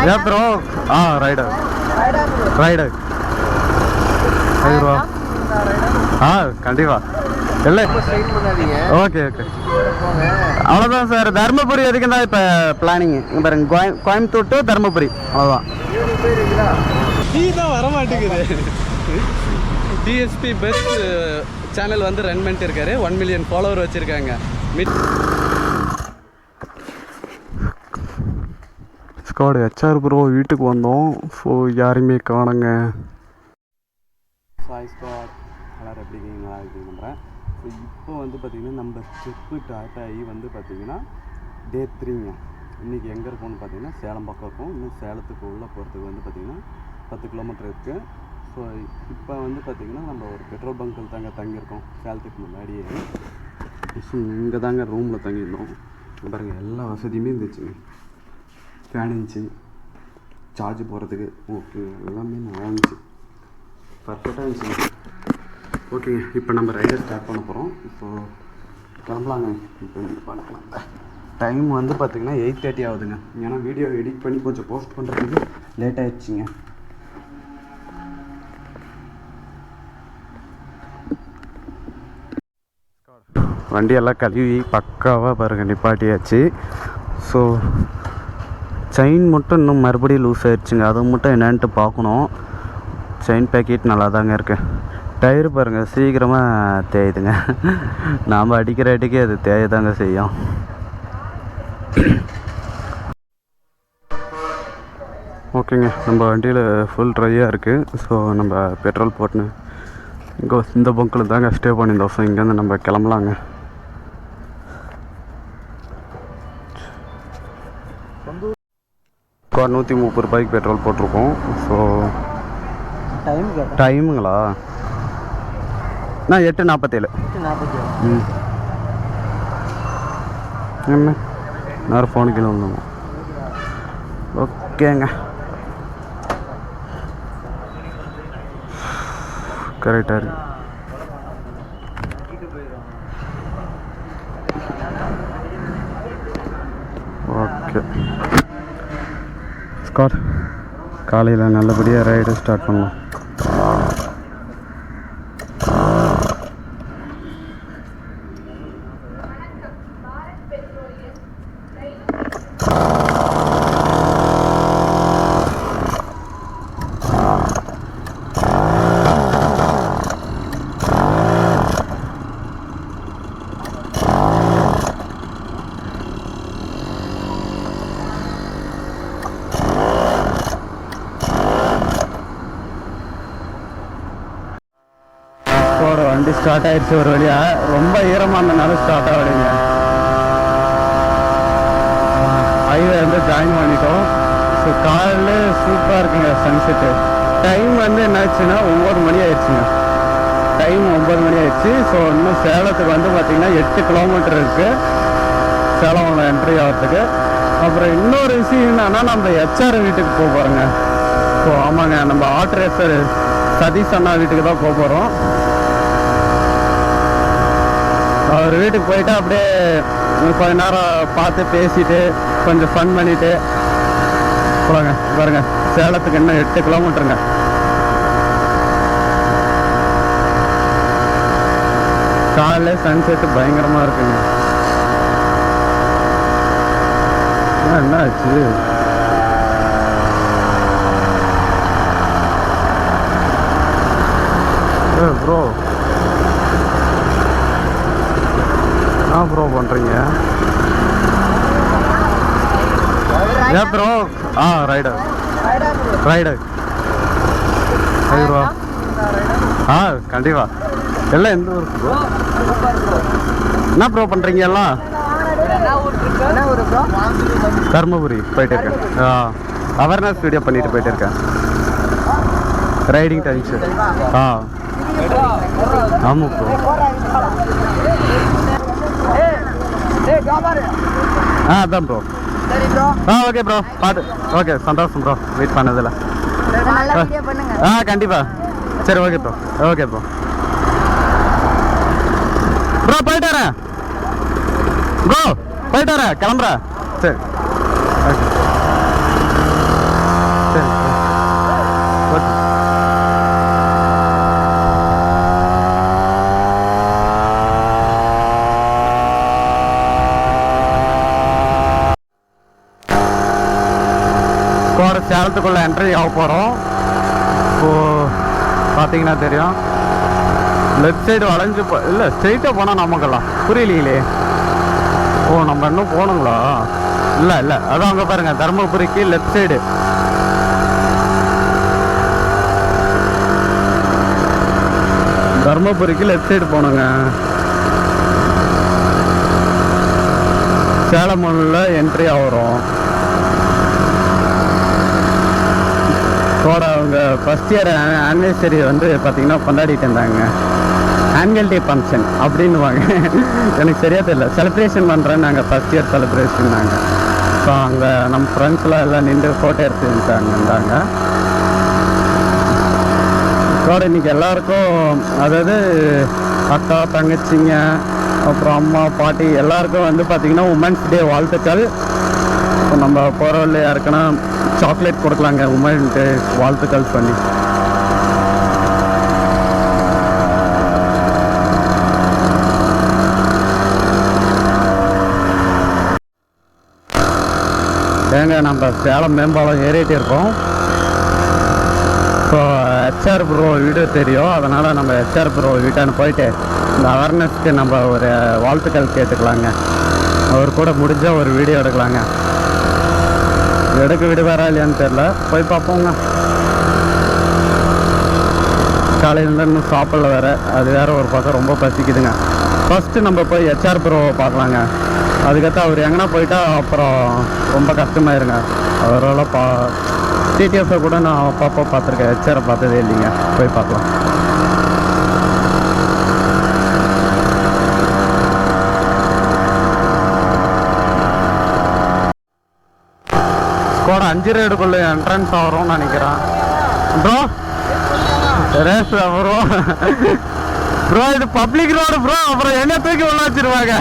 Yeah bro. Rider. Rider. bro. கண்டிப்பா. இல்ல straight பண்ணாதீங்க. ஓகே. அவ்வளவுதான் சார். தர்மபுரி வரைக்கும் தான் இப்ப பிளானிங். பாருங்க கோயம்புத்தூர் டு தர்மபுரி. அவ்வளவுதான். டீ தான் வர மாட்டேங்குது. டிஎஸ்பி பெஸ்ட் சேனல் வந்து ரன் பண்ணிட்டு இருக்காரு. 1 மில்லியன் ஃபாலோவர் வச்சிருக்காங்க. ஸ்காட் ஹெச்ஆர் ப்ரோ வீட்டுக்கு வந்தோம். ஸோ யாருமே காணுங்க. சாய் ஸ்காட் எல்லாரும் எப்படி இருக்கீங்க? நல்லா இருக்கீங்க நம்புகிறேன். ஸோ இப்போ வந்து பார்த்திங்கன்னா நம்ம ஸ்டெப்பு டாட் ஆகி வந்து பார்த்திங்கன்னா டே 3ங்க. இன்றைக்கி எங்கே இருக்கோம்னு பார்த்திங்கன்னா சேலம் பக்கம் இருக்கும். இன்னும் சேலத்துக்கு உள்ளே போகிறதுக்கு வந்து பார்த்திங்கன்னா 10 கிலோமீட்டர் இருக்குது. ஸோ இப்போ வந்து பார்த்திங்கன்னா நம்ம ஒரு பெட்ரோல் பங்க்கில் தாங்க தங்கியிருக்கோம். சேலத்துக்கு முன்னாடியே இங்கே தாங்க ரூமில் தங்கியிருந்தோம். பாருங்கள் எல்லா வசதியுமே இருந்துச்சுங்க. ஃபேன் இருந்துச்சு, சார்ஜ் போகிறதுக்கு ஓகே எல்லாமே நல்லா இருந்துச்சு, பர்ஃபெக்டாக இருந்துச்சுங்க. ஓகேங்க, இப்போ நம்ம ரைடை ஸ்டார்ட் பண்ண போகிறோம். இப்போ கிளம்பலாங்க. இப்போ பார்க்கலாம். டைம் வந்து பார்த்திங்கன்னா 8:30 ஆகுதுங்க. ஏன்னா வீடியோ எடிட் பண்ணி கொஞ்சம் போஸ்ட் பண்ணுறதுக்கு லேட் ஆகிடுச்சிங்க. வண்டியெல்லாம் கழுவி பக்காவாக பாருங்கள் நிப்பாட்டியாச்சு. ஸோ செயின் மட்டும் இன்னும் மறுபடியும் லூஸ் ஆகிடுச்சுங்க. அதை மட்டும் என்னன்ட்டு பார்க்கணும். செயின் பேக்கெட் நல்லா தாங்க இருக்குது. டயரு பாருங்கள் சீக்கிரமாக தேயுதுங்க. நாம் அடிக்கிற அடிக்கே அது தேய தாங்க செய்யும். ஓகேங்க, நம்ம வண்டியில் ஃபுல் ட்ரையாக இருக்குது. ஸோ நம்ம பெட்ரோல் போட்டுன்னு இங்கே இந்த பங்கில் தாங்க ஸ்டே பண்ணியிருந்தோம். ஸோ இங்கேருந்து நம்ம கிளம்பலாங்க. 130 ரூபாய்க்கு பெட்ரோல் போட்டிருக்கோம். ஸோ டைமுங்களா? நான் 8:47. என்ன நேரம் ஃபோனு கீழே வந்தோம். ஓகேங்க, கரெக்டாக இருக்கு. ஓகே ஸ்காட், காலையில் நல்லபடியாக ரைடு ஸ்டார்ட் பண்ணலாம். வண்டி ஸ்டார்ட் ஆகிடுச்சு ஒரு வழியாக. ரொம்ப ஈரமாக இருந்தனால ஸ்டார்ட் ஆகலைங்க. ஹைவே வந்து ஜாயின் பண்ணிட்டோம். ஸோ காலையில் சூப்பராக இருக்குங்க சன்செட்டு. டைம் வந்து என்னாச்சுன்னா 9 மணி ஆயிடுச்சுங்க. டைம் 9 மணி ஆயிடுச்சு. ஸோ இன்னும் சேலத்துக்கு வந்து பார்த்திங்கன்னா 8 கிலோமீட்டர் இருக்குது சேலம் என்ட்ரி ஆகிறதுக்கு. அப்புறம் இன்னொரு விஷயம் என்னன்னா, நம்ம ஹெச்ஆர் வீட்டுக்கு போக போகிறோங்க. ஸோ ஆமாங்க, நம்ம ஆட்டோ ரேசர் சதீஷ் அண்ணா வீட்டுக்கு தான் போக போகிறோம். அவர் வீட்டுக்கு போயிட்டு அப்படியே கொஞ்ச நேரம் பார்த்து பேசிட்டு கொஞ்சம் ஃபன் பண்ணிவிட்டு போகிறாங்க. பாருங்க, சேலத்துக்கு இன்னும் 8 கிலோமீட்டருங்க. காலையில் சன்செட்டு பயங்கரமாக இருக்குங்க. என்ன ஆச்சு? ப்ரோ ப்ரோ பண்ணுறீங்க? ஏன் ப்ரோ? ரைடர். ப்ரோ கண்டிப்பாக. எல்லாம் எந்த ஊருக்கு ப்ரோ? என்ன ப்ரோ பண்ணுறீங்க எல்லாம்? தர்மபுரி போயிட்டு இருக்கேன். அவேர்னஸ் வீடியோ பண்ணிட்டு போயிட்டு இருக்கேன். Riding times. ஆமாம் ப்ரோ. அதான் ப்ரோ. ஓகே ப்ரோ, பார்த்து. ஓகே, சந்தோஷம் ப்ரோ வெயிட் பண்ணதில்ல. கண்டிப்பாக. சரி ஓகே ப்ரோ. Okay bro. போயிட்டு வரேன் ப்ரோ, போயிட்டு வரேன், கிளம்புறேன். சரி ஓகே. சேலத்துக்குள்ளே என்ட்ரி ஆக போகிறோம். இப்போது பார்த்தீங்கன்னா தெரியும், லெஃப்ட் சைடு வளைஞ்சு இல்லை ஸ்ட்ரெயிட்டாக போனால் நமக்கெல்லாம் புரியலைங்களே. ஓ நம்ம இன்னும் போகணுங்களா? இல்லை இல்லை, அதான் அங்கே பாருங்கள், தருமபுரிக்கு லெஃப்ட் சைடு. தருமபுரிக்கு லெஃப்ட் சைடு போனோங்க. சேலம்ல என்ட்ரி ஆகிறோம். அவங்க ஃபஸ்ட் இயர் ஆனிவர்சரி வந்து பார்த்திங்கன்னா கொண்டாடிட்டு இருந்தாங்க. ஆனுவல் டே ஃபங்க்ஷன் அப்படின்னுவாங்க. எனக்கு சரியாக தெரியல. செலிப்ரேஷன் பண்ணுறேன்னு நாங்கள் ஃபஸ்ட் இயர் செலிப்ரேஷன் நாங்கள். ஸோ அங்கே நம்ம ஃப்ரெண்ட்ஸ்லாம் எல்லாம் நின்று ஃபோட்டோ இருந்தாங்க. ஸோ இன்றைக்கி எல்லாருக்கும், அதாவது அக்கா தங்கச்சிங்க அப்புறம் அம்மா பாட்டி எல்லாருக்கும் வந்து பார்த்திங்கன்னா உமன்ஸ் டே வாழ்த்துக்கள். இப்போ நம்ம போகிற வழியில் யாருக்குன்னா சாக்லேட் கொடுக்கலாங்க உமன் டே வாழ்த்துக்கள் பண்ணி. ஏங்க நம்ம சேலம் மேம்பாலம் ஏறிட்டு இருக்கோம். ஸோ ஹெச்ஆர் ப்ரோ வீடியோ தெரியும், அதனால் நம்ம ஹெச்ஆர் ப்ரோ வீட்டான்னு போயிட்டு இந்த அவேர்னஸ்க்கு நம்ம ஒரு வாழ்த்துக்கள் கேட்டுக்கலாங்க. அவர் கூட முடிஞ்சால் ஒரு வீடியோ எடுக்கலாங்க. எடுக்க விடுவாரா இல்லையான்னு தெரில, போய் பார்ப்போங்க. காலையிலேருந்து இன்னும் சாப்பிடல வேறு, அது வேறு ஒரு பக்கம் ரொம்ப பசிக்குதுங்க. ஃபஸ்ட்டு நம்ம போய் ஹெச்ஆர் ப்ரோவை பார்க்கலாங்க. அதுக்கடுத்து அவர் எங்கன்னா போயிட்டா அப்புறம் ரொம்ப கஷ்டமாயிருங்க. அவரால் டிடிஎஃப்பை கூட நான் அப்பப்போ பார்த்துருக்கேன், ஹெச்ஆரை பார்த்ததே இல்லைங்க. போய் பார்க்கலாம். கூட 5 ரேடுக்குள்ளே என்ட்ரன்ஸ் ஆகிறோம்னு நினைக்கிறேன். ப்ரோ ரேஸ் ப்ரோ ப்ரோ இது பப்ளிக் ரோடு ப்ரோ. அப்புறம் என்ன தூக்கி உள்ள வச்சிருவாங்க.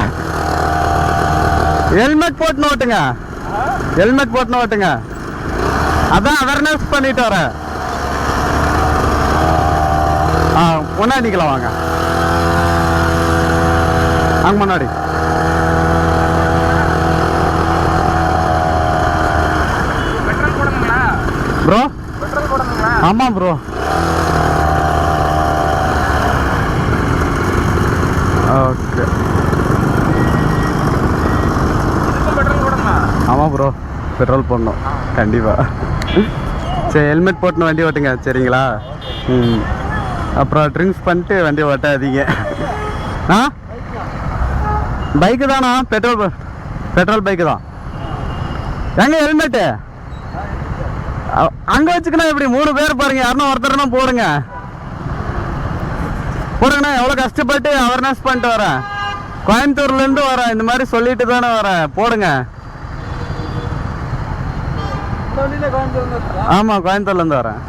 ஹெல்மெட் போட்டுன்னு ஓட்டுங்க, ஹெல்மெட் போட்டுன்னு ஓட்டுங்க. அதான் அவேர்னஸ் பண்ணிட்டு வரேன். முன்னாடி நிற்கலாம் வாங்க, அங்கே முன்னாடி. ப்ரோ ஆமாம் ப்ரோ. ஓகே ஆமாம் ப்ரோ, பெட்ரோல் போடணும் கண்டிப்பாக. சரி ஹெல்மெட் போட்டுன்னு வண்டி ஓட்டுங்க சரிங்களா? அப்புறம் ட்ரிங்க்ஸ் பண்ணிட்டு வண்டி ஓட்டாதீங்க. பைக்கு தானா? பெட்ரோல் பைக்கு தான். எங்க ஹெல்மெட்டு அங்கே வச்சுக்கணும். எப்படி 3 பேர் பாருங்க, யாருன்னா ஒருத்தர்னா போடுங்கண்ணா. எவ்வளோ கஷ்டப்பட்டு அவேர்னஸ் பண்ணிட்டு வரேன். கோயம்புத்தூர்லேருந்து வரேன், இந்த மாதிரி சொல்லிட்டு தானே வரேன். போடுங்க. ஆமாம் கோயம்புத்தூர்லேருந்து வரேன்.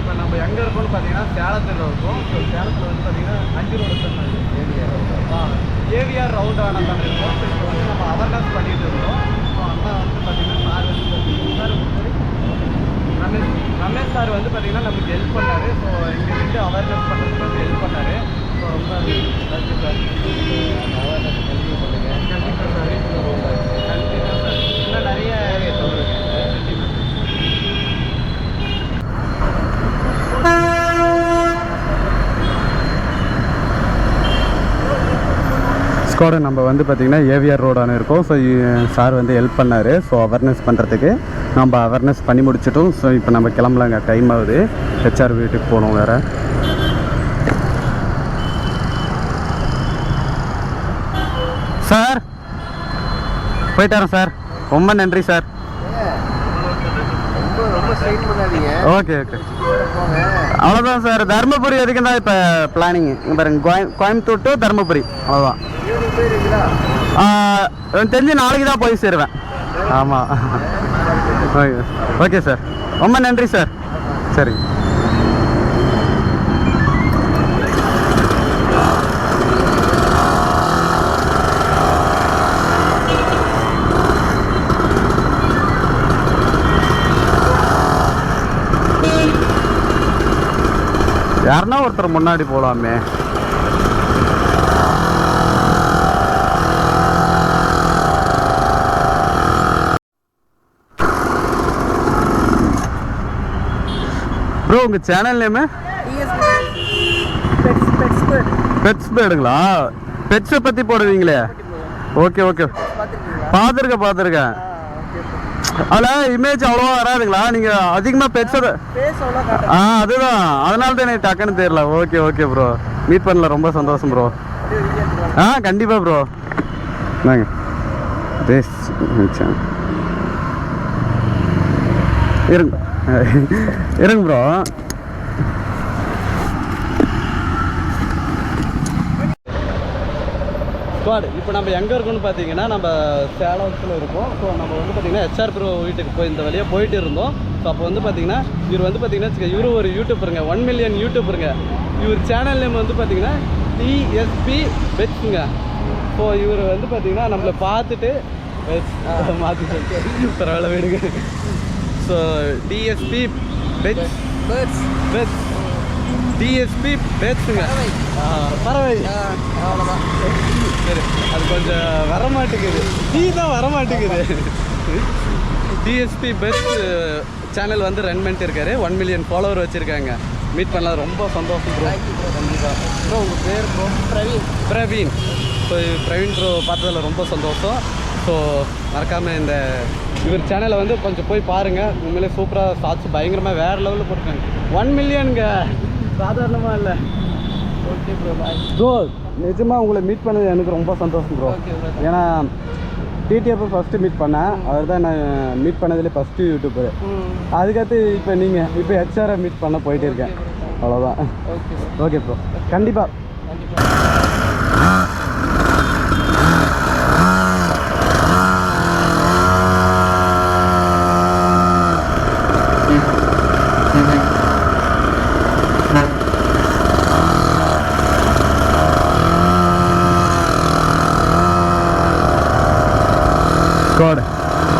இப்போ நம்ம எங்கே இருக்கோம்னு பார்த்தீங்கன்னா சேலத்தில் இருக்கோம். ஸோ சேலத்தில் வந்து பார்த்தீங்கன்னா 5 ரோடு ஏவிஆர் ரவுண்டான தான் இருக்கும். ஸோ இப்போ வந்து நம்ம அவேர்னஸ் பண்ணிட்டு இருக்கோம். ஸோ அண்ணா வந்து பார்த்தீங்கன்னா சார் வந்து ரமேஷ் சார் வந்து பார்த்தீங்கன்னா நமக்கு ஹெல்ப் பண்ணார். ஸோ இங்கே வந்து அவேர்னஸ் பண்ணுறதுக்கு வந்து ஹெல்ப் பண்ணார். ஸோ ரொம்ப நன்றி சார். அவேர்னஸ் கண்டிப்பாக பண்ணுங்கள். கண்டிப்பாக சார், கண்டிப்பாக சார். இன்னும் நிறைய சொல்லுங்கள். ஸ்கோட நம்ம வந்து பார்த்திங்கன்னா ஏவிஆர் ரோடான இருக்கோம். ஸோ சார் வந்து ஹெல்ப் பண்ணார். ஸோ அவேர்னஸ் பண்ணுறதுக்கு நம்ம அவேர்னஸ் பண்ணி முடிச்சிட்டோம். ஸோ இப்போ நம்ம கிளம்பலாங்க, டைம் ஆகுது. ஹெச்ஆர் வீட்டுக்கு போகணும் வேறு. சார் போயிட்டு வரேன் சார். ரொம்ப நன்றி சார். ஓகே ஓகே அவ்வளோதான் சார். தருமபுரி வரைக்கும் தான் இப்போ பிளானிங். இங்கே பாருங்க, கோயம்புத்தூர் டு தருமபுரி அவ்வளோதான். தெரிஞ்சு நாளைக்கு தான் போய் சேருவேன். ஆமாம் ஓகே ஓகே சார், ரொம்ப நன்றி சார். சரி யாருன்னா ஒருத்தர் முன்னாடி போகலாமே. உங்கள் சேனல் நேமு? பெட்ஸ் பேடுங்களா? பெட்ஸை பற்றி போடுவீங்களே? ஓகே ஓகே, பார்த்துருக்கேன். அதில் இமேஜ் அவ்வளோவா வராதுங்களா? நீங்கள் அதிகமாக பெட்ஸை அதுதான், அதனால தான் எனக்கு டக்குன்னு தெரியல. ஓகே ப்ரோ, மீட் பண்ணல, ரொம்ப சந்தோஷம் ப்ரோ. கண்டிப்பாக ப்ரோ. நாங்க இருங்க ப்ரோ. ஸ்குவாட், இப்போ நம்ம எங்கே இருக்கோம்னு பார்த்தீங்கன்னா நம்ம சேலத்தில் இருக்கோம். ஸோ நம்ம வந்து பார்த்தீங்கன்னா ஹெச்ஆர் ப்ரோ வீட்டுக்கு போய் இந்த வழியாக போயிட்டு இருந்தோம். ஸோ அப்போ வந்து பார்த்தீங்கன்னா இவர் வந்து பார்த்தீங்கன்னா இவரு ஒரு யூடியூப்பருங்க, 1 மில்லியன் யூடியூப்பருங்க. இவர் சேனல் நேம் வந்து பார்த்தீங்கன்னா டிஎஸ்பி பெட்ஸுங்க. ஸோ இவர் வந்து பார்த்தீங்கன்னா நம்மளை பார்த்துட்டு மாற்றி சொல்லிட்டு பரவாயில்ல விடுங்க. ஸோ டிஎஸ்பி பெட்ஸ் டிஎஸ்பி பெட்ஸுங்க, பறவை. அவ்வளோதான். சரி, அது கொஞ்சம் வரமாட்டேங்குது, தான் வரமாட்டேங்குது. டிஎஸ்பி பெட்ஸ் சேனல் வந்து ரன் பண்ணிட்டு இருக்காரு. 1 மில்லியன் ஃபாலோவர் வச்சுருக்காங்க. மீட் பண்ணலாம், ரொம்ப சந்தோஷம் ப்ரோ. கண்டிப்பாக ப்ரோ. உங்கள் பேர் bro? Praveen. So Praveen bro பார்த்ததில் ரொம்ப சந்தோஷம். ஸோ மறக்காமல் இந்த இவர் சேனலை வந்து கொஞ்சம் போய் பாருங்கள். உண்மையிலே சூப்பராக ஷார்ட்ஸ் பயங்கரமாக வேறு லெவலில் போட்டிருக்காங்க. 1 மில்லியனுங்க, சாதாரணமாக இல்லை. Okay bro, bye bro. நிஜமாக உங்களை மீட் பண்ணது எனக்கு ரொம்ப சந்தோஷம் ப்ரோ. ஏன்னா டிடிஎஃப் ஃபஸ்ட்டு மீட் பண்ணேன், அவர் தான் நான் மீட் பண்ணதுலேயே ஃபஸ்ட்டு யூடியூபர். அதுக்கடுத்து இப்போ நீங்கள் இப்போ ஹெச்ஆரை மீட் பண்ண போயிட்டு இருக்கேன். அவ்வளோதான். ஓகே ப்ரோ, கண்டிப்பாக.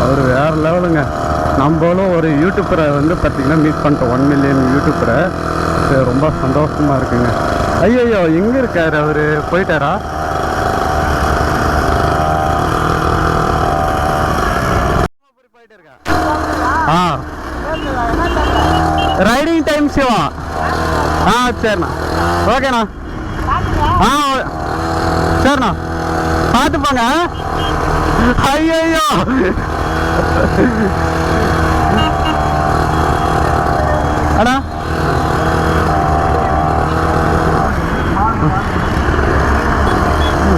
அவர் வேறு லெவலுங்க. நம்மளும் ஒரு யூடியூப்பரை வந்து பார்த்திங்கன்னா மீட் பண்ணிட்டோம், 1 மில்லியன் யூடியூப்பரை. ரொம்ப சந்தோஷமாக இருக்குங்க. ஐயோ, எங்கே இருக்கார் அவர்? போயிட்டாரா? Riding time Shiva. சரிண்ணா, ஓகேண்ணா. சரிண்ணா, பார்த்துப்பாங்க. ஐயோ, அண்ணா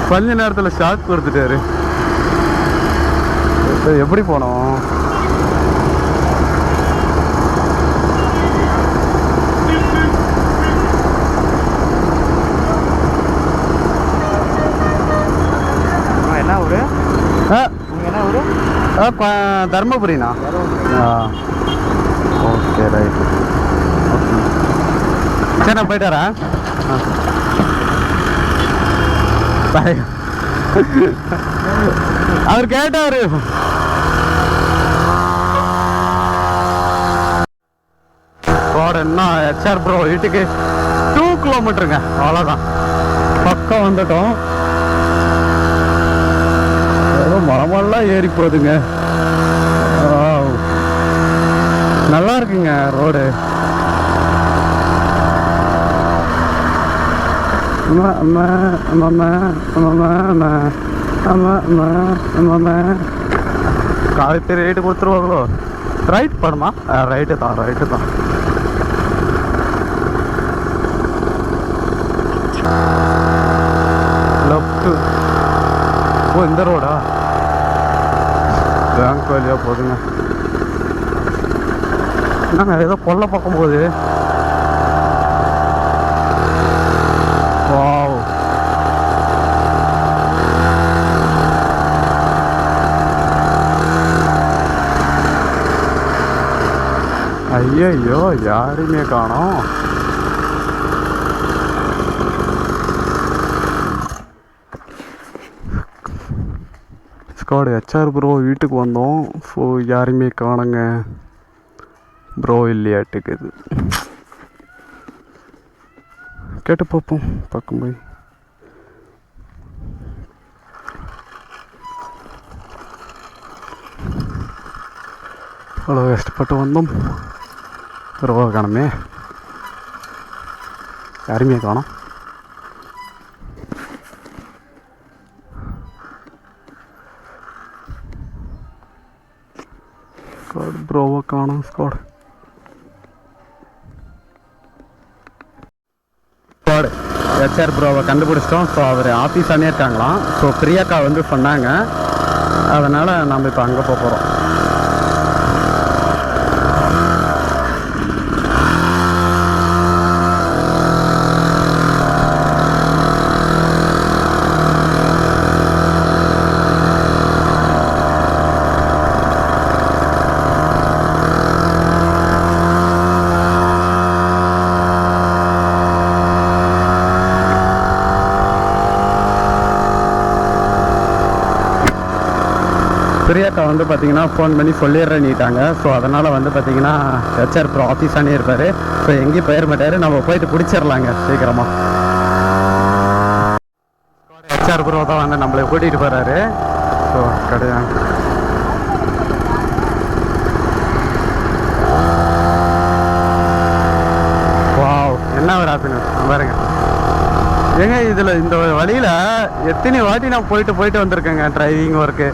கொஞ்ச நேரத்தில் ஷாக் கொடுத்துட்டாரு. எப்படி போனோம்? என்ன ஊரு? என்ன ஊரு? தர்மபுரிண்ணா. Okay, right. ஓகே, சரி, நான் போயிட்டு வரேன். அவர் கேட்டாரு. என்ன ஹெச்ஆர் ப்ரோ வீட்டுக்கு 2 கிலோமீட்டருங்க, அவ்வளோதான். பக்கம் வந்துட்டோம். மரமெல்லாம் ஏறி போகுதுங்க. நல்லா இருக்குங்க ரோடு. காலைக்கு ரேட்டு கொடுத்துருவாங்களோ? ரைட் பண்ணுமா? ரைட்டு தான். லெஃப்ட்டு. ஓ, இந்த ரோடா? பேங்க் வழியாக போகுதுங்க. என்னங்க ஏதோ கொல்லை பக்கம் போகுது. வாவ், ஐயோ, யாருமே காணோம். ஸ்குவாட், ஹெச்ஆர் ப்ரோ வீட்டுக்கு வந்தோம். ஸோ யாருமே காணுங்க. ப்ரோ இல்லையாட்டுக்குது. கேட்டு பார்ப்போம், பக்கம் போய். அவ்வளோ கஷ்டப்பட்டு வந்தோம், ப்ரோவை காணுமே. யாருமே காணோம். ஸ்குவாட் ப்ரோவை காணோம். ஸ்குவாட் ஹெச்ஆர் ப்ரோவை கண்டுபிடிச்சிட்டோம். ஸோ அவர் ஆஃபீஸ் இருக்காங்களாம். ஸோ பிரியாக்கா வந்து சொன்னாங்க, அதனால் நம்ம இப்போ அங்கே போகிறோம். பிரியாக்கா வந்து பார்த்தீங்கன்னா ஃபோன் பண்ணி சொல்லிடுறேன்னிட்டாங்க. ஸோ அதனால் வந்து பார்த்தீங்கன்னா ஹெச்ஆர் ப்ரோ ஆஃபீஸானே இருப்பார். ஸோ எங்கேயும் போயிட மாட்டார், நம்ம போயிட்டு பிடிச்சிடலாங்க சீக்கிரமாக. ஹெச்ஆர் ப்ரோ தான் வந்து நம்மளை கூட்டிகிட்டு போகிறாரு. ஸோ கிடையாது. வாவ், என்ன ஒரு ஹாப்பினஸ் பாருங்க. ஏங்க இதில் இந்த வழியில் எத்தனை வாட்டி நான் போயிட்டு வந்திருக்கேங்க டிரைவிங் ஒர்க்கு.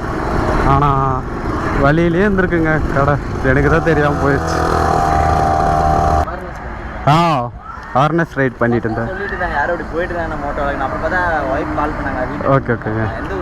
ஆனால் வழியிலே இருந்திருக்குங்க கடை, எனக்கு தான் தெரியாமல் போயிடுச்சு. ஹார்னஸ் ரைட் பண்ணிட்டு இருந்தேன். சொல்லிட்டு தான் யாரும் அப்படி போயிட்டு இருக்காங்க மோட்டோவில். அப்புறம் பார்த்தா ஒய்ஃப் கால் பண்ணாங்க. ஓகே ஓகேங்க. எந்த